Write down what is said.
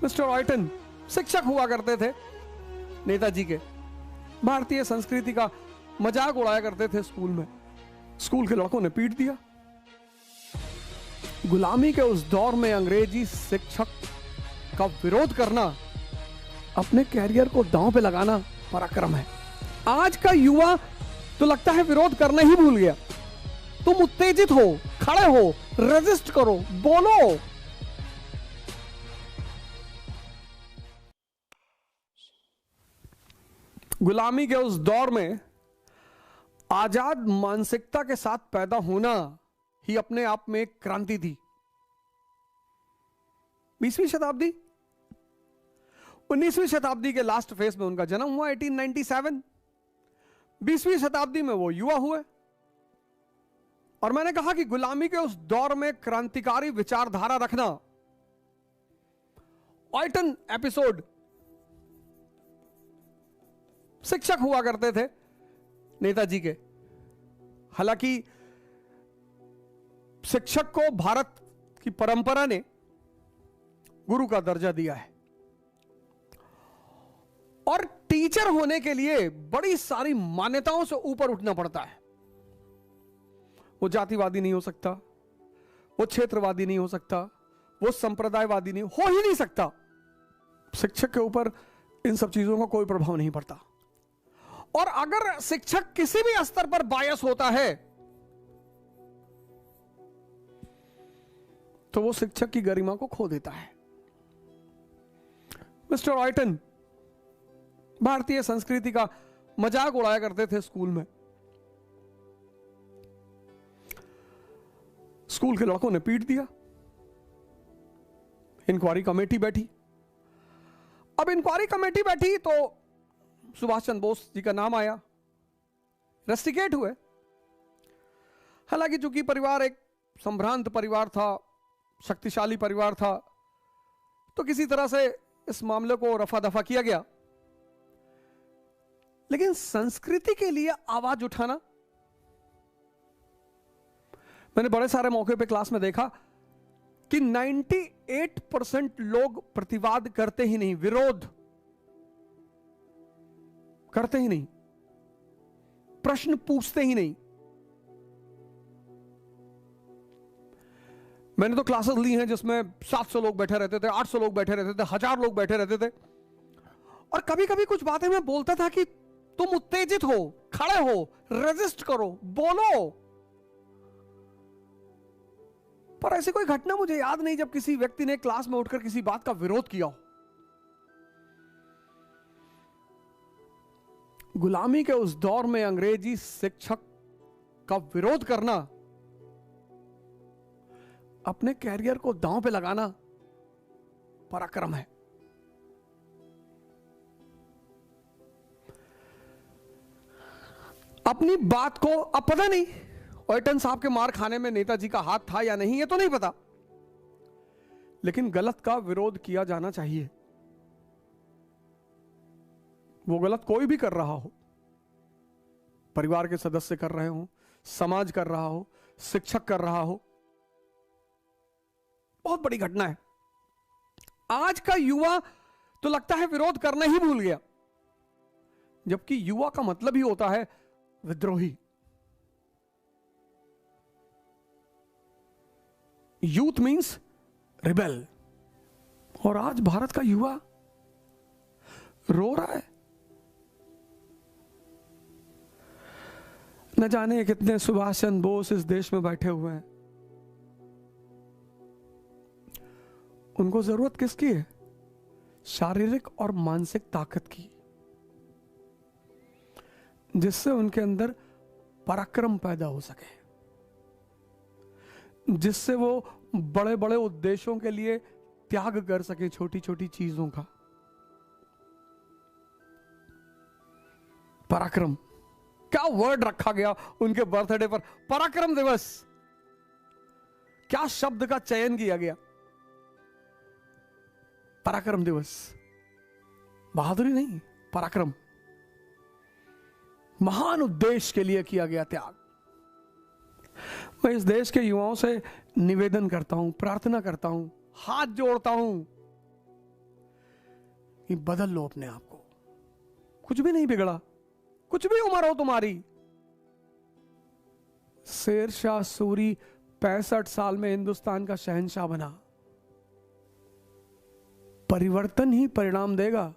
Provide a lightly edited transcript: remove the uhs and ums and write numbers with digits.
Mister ऑयटन शिक्षक हुआ करते थे नेताजी के। भारतीय संस्कृति का मजाक उड़ाया करते थे स्कूल में। स्कूल के लड़कों ने पीट दिया। गुलामी के उस दौर में अंग्रेजी शिक्षक का विरोध करना, अपने कैरियर को दांव पे लगाना पराक्रम है। आज का युवा तो लगता है विरोध करना ही भूल गया। तुम उत्तेजित हो, खड़े हो, रेजिस्ट करो, बोलो। गुलामी के उस दौर में आजाद मानसिकता के साथ पैदा होना ही अपने आप में एक क्रांति थी। 20वीं शताब्दी, 19वीं शताब्दी के लास्ट फेज में उनका जन्म हुआ 1897। 20वीं शताब्दी में वो युवा हुए। और मैंने कहा कि गुलामी के उस दौर में क्रांतिकारी विचारधारा रखना। ऑयटन एपिसोड शिक्षक हुआ करते थे नेताजी के। हालांकि शिक्षक को भारत की परंपरा ने गुरु का दर्जा दिया है और टीचर होने के लिए बड़ी सारी मान्यताओं से ऊपर उठना पड़ता है। वो जातिवादी नहीं हो सकता, वो क्षेत्रवादी नहीं हो सकता, वो संप्रदायवादी नहीं हो ही नहीं सकता। शिक्षक के ऊपर इन सब चीजों का कोई प्रभाव नहीं पड़ता। और अगर शिक्षक किसी भी स्तर पर बायस होता है तो वो शिक्षक की गरिमा को खो देता है। मिस्टर ऑयटन भारतीय संस्कृति का मजाक उड़ाया करते थे स्कूल में। स्कूल के लड़कों ने पीट दिया। इंक्वायरी कमेटी बैठी। अब इंक्वायरी कमेटी बैठी तो सुभाष चंद्र बोस जी का नाम आया। रेस्टिकेट हुए। हालांकि चूंकि परिवार एक संभ्रांत परिवार था, शक्तिशाली परिवार था, तो किसी तरह से इस मामले को रफा दफा किया गया। लेकिन संस्कृति के लिए आवाज उठाना, मैंने बड़े सारे मौके पे क्लास में देखा कि 98% लोग प्रतिवाद करते ही नहीं, विरोध करते ही नहीं, प्रश्न पूछते ही नहीं। मैंने तो क्लासेस ली हैं जिसमें 700 लोग बैठे रहते थे, 800 लोग बैठे रहते थे, 1000 लोग बैठे रहते थे। और कभी कभी कुछ बातें मैं बोलता था कि तुम उत्तेजित हो, खड़े हो, रेजिस्ट करो, बोलो। पर ऐसी कोई घटना मुझे याद नहीं जब किसी व्यक्ति ने क्लास में उठकर किसी बात का विरोध किया हो। गुलामी के उस दौर में अंग्रेजी शिक्षक का विरोध करना, अपने कैरियर को दांव पे लगाना पराक्रम है। अपनी बात को, अब पता नहीं ऑयटन साहब के मार खाने में नेताजी का हाथ था या नहीं, ये तो नहीं पता, लेकिन गलत का विरोध किया जाना चाहिए। वो गलत कोई भी कर रहा हो, परिवार के सदस्य कर रहे हो, समाज कर रहा हो, शिक्षक कर रहा हो, बहुत बड़ी घटना है। आज का युवा तो लगता है विरोध करना ही भूल गया, जबकि युवा का मतलब ही होता है विद्रोही। Youth means rebel. और आज भारत का युवा रो रहा है। न जाने कितने सुभाष चंद्र बोस इस देश में बैठे हुए हैं। उनको जरूरत किसकी है? शारीरिक और मानसिक ताकत की, जिससे उनके अंदर पराक्रम पैदा हो सके, जिससे वो बड़े बड़े उद्देश्यों के लिए त्याग कर सके, छोटी छोटी चीजों का। पराक्रम, क्या वर्ड रखा गया उनके बर्थडे पर, पराक्रम दिवस। क्या शब्द का चयन किया गया, पराक्रम दिवस। बहादुरी नहीं, पराक्रम। महान उद्देश्य के लिए किया गया त्याग। मैं इस देश के युवाओं से निवेदन करता हूं, प्रार्थना करता हूं, हाथ जोड़ता हूं ये बदल लो अपने आप को। कुछ भी नहीं बिगड़ा, कुछ भी उम्र हो तुम्हारी। शेर शाह सूरी 65 साल में हिंदुस्तान का शहंशाह बना। परिवर्तन ही परिणाम देगा।